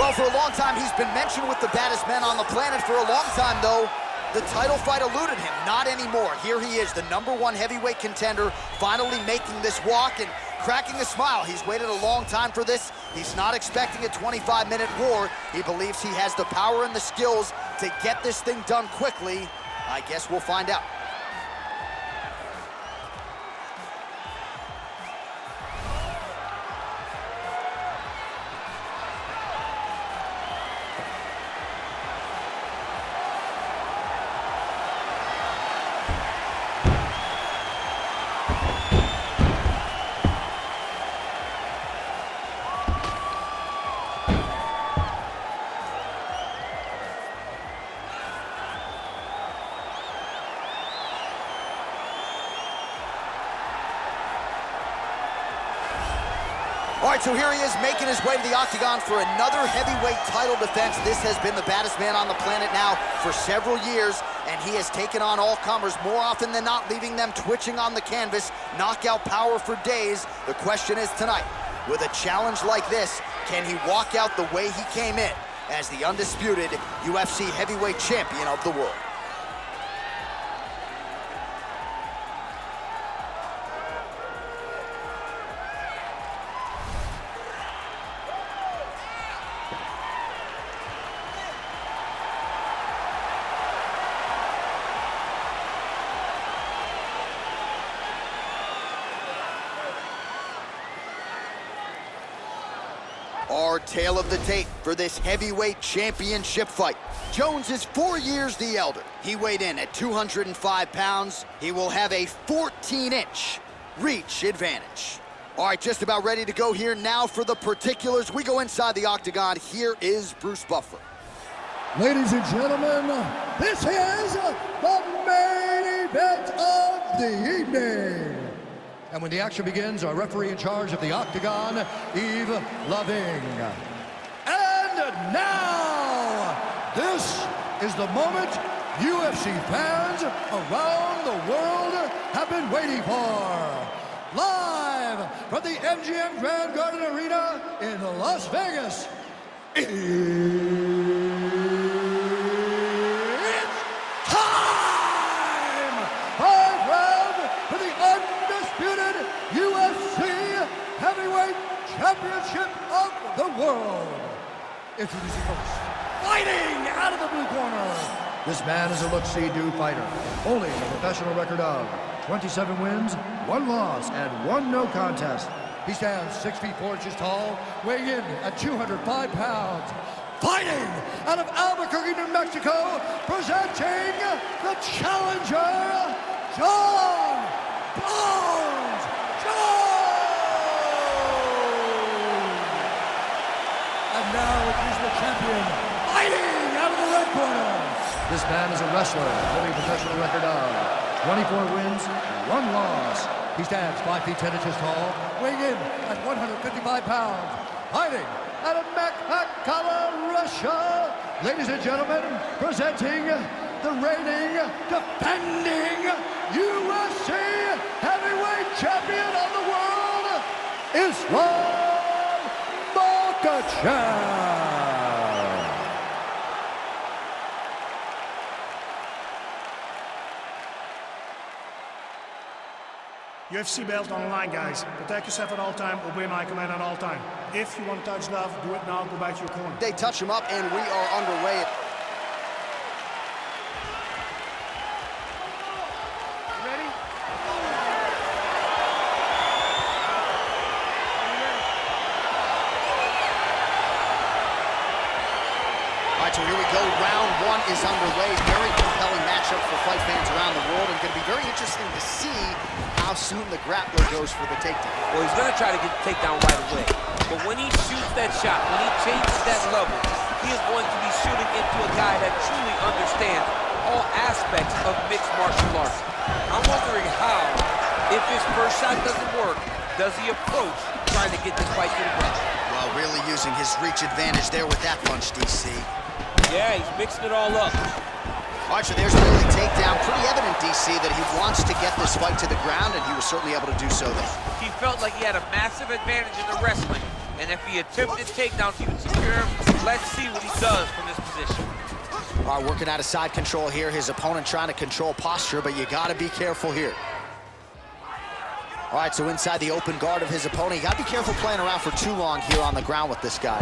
Well, for a long time, he's been mentioned with the baddest men on the planet. For a long time, though, the title fight eluded him. Not anymore. Here he is, the #1 heavyweight contender, finally making this walk and cracking a smile. He's waited a long time for this. He's not expecting a 25-minute war. He believes he has the power and the skills to get this thing done quickly. I guess we'll find out. All right, so here he is making his way to the octagon for another heavyweight title defense. This has been the baddest man on the planet now for several years, and he has taken on all comers more often than not, leaving them twitching on the canvas. Knockout power for days. The question is tonight, with a challenge like this, can he walk out the way he came in as the undisputed UFC heavyweight champion of the world? Our tale of the tape for this heavyweight championship fight. Jones is 4 years the elder. He weighed in at 205 pounds. He will have a 14-inch reach advantage. All right, just about ready to go here now for the particulars. We go inside the octagon. Here is Bruce Buffer. Ladies and gentlemen, this is the main event of the evening. And when the action begins, our referee in charge of the octagon, Yves Loving. And now, this is the moment UFC fans around the world have been waiting for. Live from the MGM Grand Garden Arena in Las Vegas, it's time! 5 rounds for the undisputed UFC Heavyweight Championship of the world. Introducing first, fighting out of the blue corner. This man is a look-see-do fighter, holding a professional record of 27 wins, 1 loss, and 1 no contest. He stands 6 feet 4 inches tall, weighing in at 205 pounds. Fighting out of Albuquerque, New Mexico, presenting the challenger, Jon Bones Jones. And now it is the champion, fighting out of the red corner. This man is a wrestler, holding a professional record of 24 wins, 1 loss. He stands 5 feet 10 inches tall, weighing in at 155 pounds. Fighting out of Makhachev, Russia. Ladies and gentlemen, presenting the reigning, defending UFC heavyweight champion of the world, Islam Makhachev. UFC belt on the line, guys. Protect yourself at all time, obey my command at all time. If you want to touch love, do it now, go back to your corner. They touch him up, and we are underway. Ready? All right, so here we go. Round 1 is underway. Very compelling matchup for fight fans around the world, and going to be very interesting to see how soon the grappler goes for the takedown. Well, he's going to try to get the takedown right away. But when he shoots that shot, when he changes that level, he is going to be shooting into a guy that truly understands all aspects of mixed martial arts. I'm wondering how, if his first shot doesn't work, does he approach trying to get this fight to the ground? Well, really using his reach advantage there with that punch, DC. Yeah, he's mixing it all up. All right, so there's an early takedown. Pretty evident, DC, that he wants to get this fight to the ground, and he was certainly able to do so there. He felt like he had a massive advantage in the wrestling, And if he attempted takedowns, he would secure him. Let's see what he does from this position. All right, working out of side control here. His opponent trying to control posture, but you got to be careful here. All right, so inside the open guard of his opponent. You got to be careful playing around for too long here on the ground with this guy.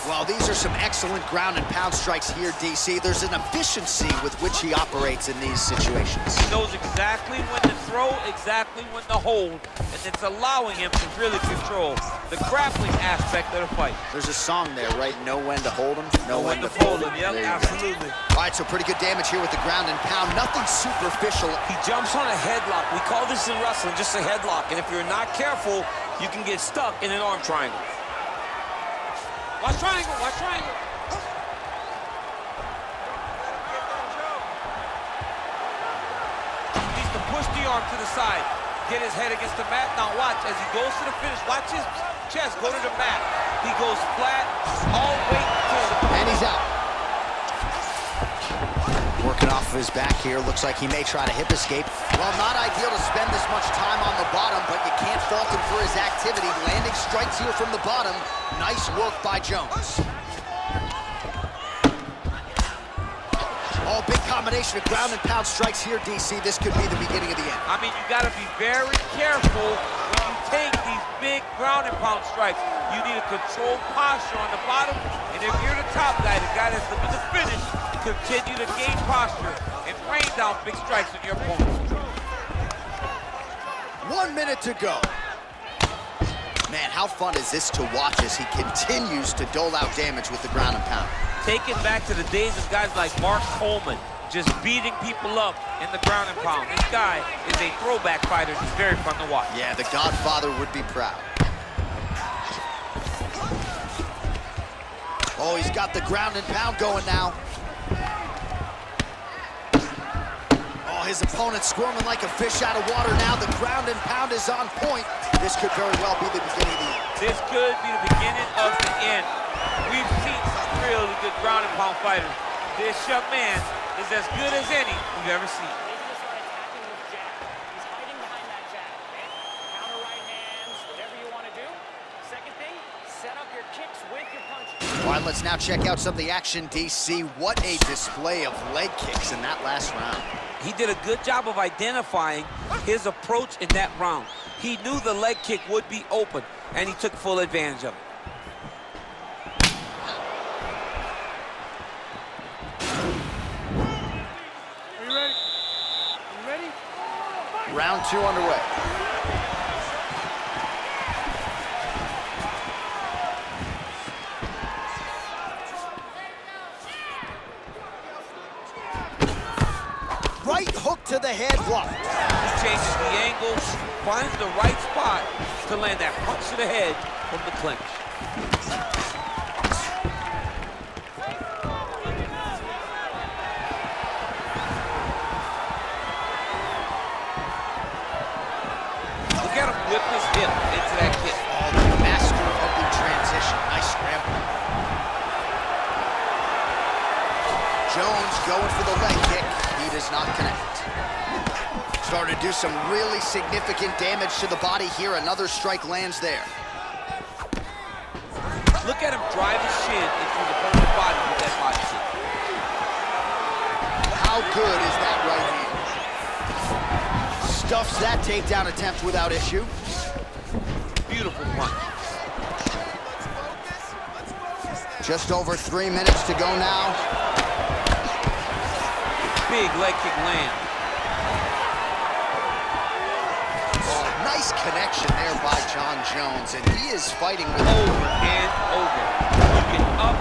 Well, these are some excellent ground and pound strikes here, DC. There's an efficiency with which he operates in these situations. He knows exactly when to throw, exactly when to hold, and it's allowing him to really control the grappling aspect of the fight. There's a song there, right? Know when to hold him, know when to fold him. Yep, There you go. absolutely. All right, so pretty good damage here with the ground and pound. Nothing superficial. He jumps on a headlock. We call this in wrestling just a headlock, and if you're not careful, you can get stuck in an arm triangle. Watch triangle, watch triangle. He needs to push the arm to the side, get his head against the mat. Now watch, as he goes to the finish, watch his chest go to the mat. He goes flat, all weight to the... And he's out. Working off of his back here. Looks like he may try to hip escape. Well, not ideal to spend this much time on the bottom, but you can't fault him for his activity. Landing strikes here from the bottom. Nice work by Jones. Oh, big combination of ground and pound strikes here, DC. This could be the beginning of the end. I mean, you got to be very careful when you take these big ground and pound strikes. You need a controlled posture on the bottom, and if you're the top guy, the guy that's looking to finish, continue to gain posture and rain down big strikes on your opponent. 1 minute to go. Man, how fun is this to watch as he continues to dole out damage with the ground and pound. Take it back to the days of guys like Mark Coleman, just beating people up in the ground and pound. This guy is a throwback fighter. He's very fun to watch. Yeah, the Godfather would be proud. Oh, he's got the ground and pound going now. Oh, his opponent squirming like a fish out of water now. The ground and pound is on point. This could very well be the beginning of the end. This could be the beginning of the end. We've seen some really good ground and pound fighters. This young man is as good as any we've ever seen. He's hiding behind that jab. Counter right hands, whatever you want to do. Second thing, set up your kicks with your punches. All right, let's now check out some of the action, DC. What a display of leg kicks in that last round. He did a good job of identifying his approach in that round. He knew the leg kick would be open, and he took full advantage of it. Are you ready? You ready? Round 2 underway. Right hook to the head block. He changes the angle, finds the right spot to land that punch to the head from the clinch. Look at him whip his hip into that kick. Oh, the master of the transition. Nice scramble. Jones going for the leg kick. He does not connect. Starting to do some really significant damage to the body here. Another strike lands there. Look at him drive his shin into the opponent's body with that body kick. How good is that right hand? Stuffs that takedown attempt without issue. Beautiful punch. Just over 3 minutes to go now. Big leg kick land. Oh, nice connection there by John Jones, and he is fighting with Over and over. You get up,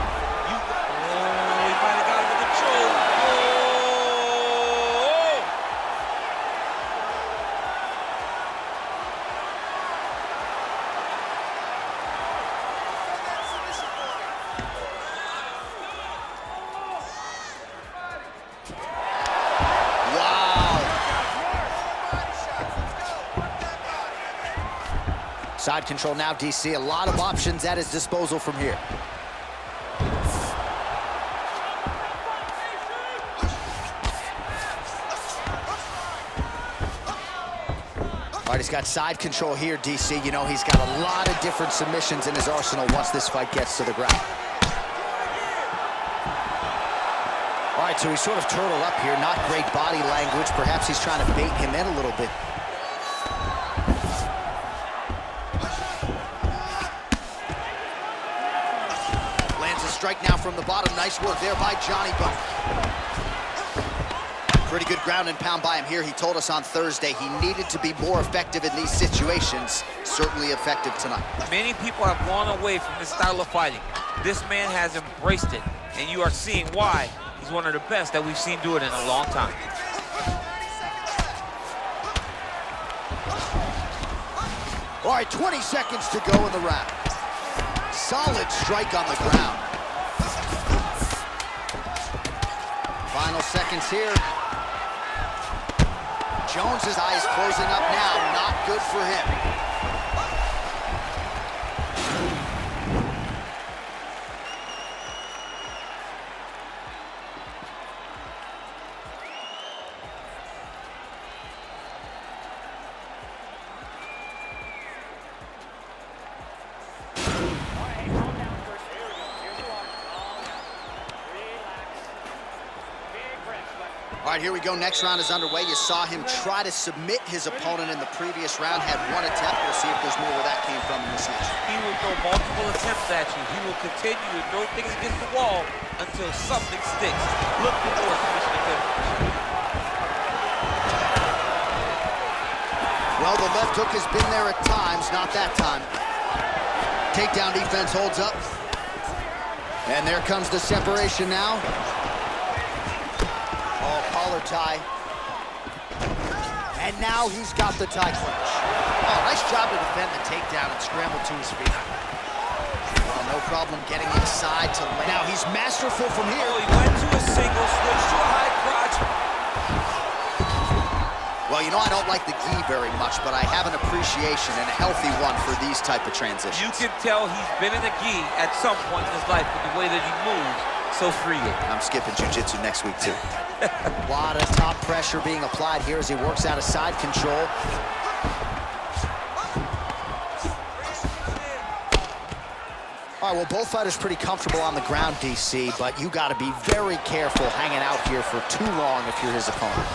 you go. Oh, he might have got him with a choke. Oh! Side control now, DC. A lot of options at his disposal from here. All right, he's got side control here, DC. You know, he's got a lot of different submissions in his arsenal once this fight gets to the ground. All right, so he's sort of turtled up here. Not great body language. Perhaps he's trying to bait him in a little bit. Lands a strike now from the bottom. Nice work there by Johnny Buck. Pretty good ground and pound by him here. He told us on Thursday he needed to be more effective in these situations. Certainly effective tonight. Many people have gone away from this style of fighting. This man has embraced it, and you are seeing why he's one of the best that we've seen do it in a long time. All right, 20 seconds to go in the round. Solid strike on the ground. Final seconds here. Jones's eyes closing up now. Not good for him. All right, here we go. Next round is underway. You saw him try to submit his opponent in the previous round. Had one attempt. We'll see if there's more where that came from in this match. He will throw multiple attempts at you. He will continue to throw things against the wall until something sticks. Look for more submission attempts. Well, the left hook has been there at times. Not that time. Takedown defense holds up. And there comes the separation now. Collar tie. And now he's got the tie clinch. Oh, nice job to defend the takedown and scramble to his feet. Well, no problem getting inside to land. Now he's masterful from here. Oh, he went to a single, switched to a high crotch. Well, you know, I don't like the gi very much, but I have an appreciation and a healthy one for these type of transitions. You can tell he's been in the gi at some point in his life with the way that he moves so freely. I'm skipping jiu-jitsu next week, too. A lot of top pressure being applied here as he works out of side control. All right, well, both fighters pretty comfortable on the ground, DC, but you got to be very careful hanging out here for too long if you're his opponent.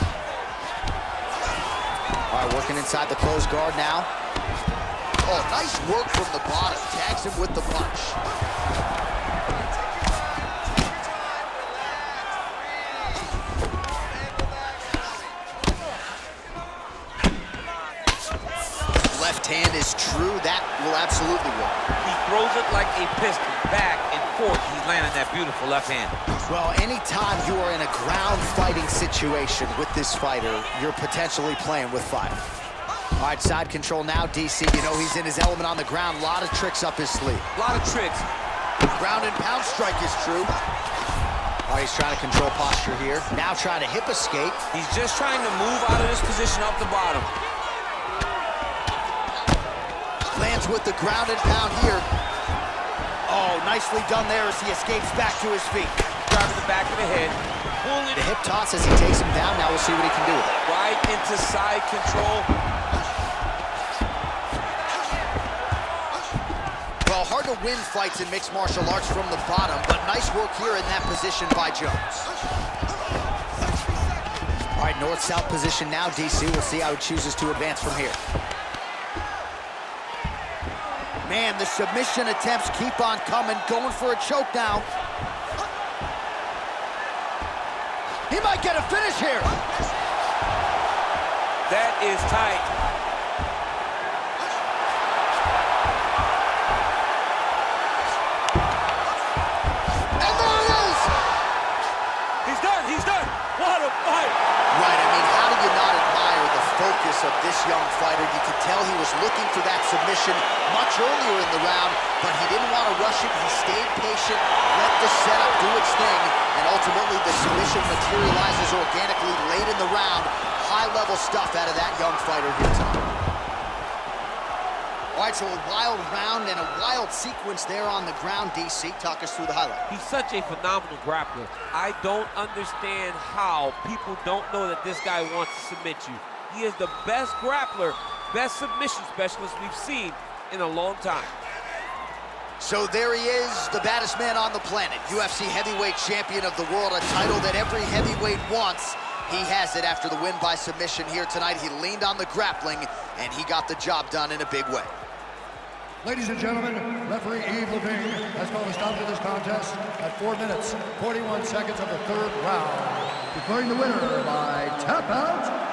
All right, working inside the closed guard now. Oh, nice work from the bottom. Tags him with the punch. Left hand is true. That will absolutely work. He throws it like a pistol, back and forth. He's landing that beautiful left hand. Well, anytime you are in a ground fighting situation with this fighter, you're potentially playing with fire. All right, side control now, DC. You know he's in his element on the ground. A lot of tricks up his sleeve. A lot of tricks. Ground and pound strike is true. All right, he's trying to control posture here. Now trying to hip escape. He's just trying to move out of this position off the bottom. Lands with the ground and pound here. Oh, nicely done there as he escapes back to his feet. Driving the back of the head. Pulling The hip toss as he takes him down. Now we'll see what he can do with it. right into side control. Well, hard to win fights in mixed martial arts from the bottom, but nice work here in that position by Jones. All right, north-south position now, DC. We'll see how he chooses to advance from here. Man, the submission attempts keep on coming, going for a choke now. He might get a finish here. That is tight. And there it is! He's done, he's done. What a fight. Right, I mean, how do you not admire the focus of this young fighter? You could tell he was looking for that submission much earlier in the round, but he didn't want to rush it. He stayed patient, let the setup do its thing, and ultimately the submission materializes organically late in the round. High-level stuff out of that young fighter here tonight. All right, so a wild round and a wild sequence there on the ground, DC. Talk us through the highlight. He's such a phenomenal grappler. I don't understand how people don't know that this guy wants to submit you. He is the best grappler best submission specialist we've seen in a long time. So there he is, the baddest man on the planet, UFC heavyweight champion of the world, a title that every heavyweight wants. He has it after the win by submission here tonight. He leaned on the grappling, and he got the job done in a big way. Ladies and gentlemen, referee Yves Levine has called a stop to this contest at 4 minutes, 41 seconds of the third round, declaring the winner by tap out.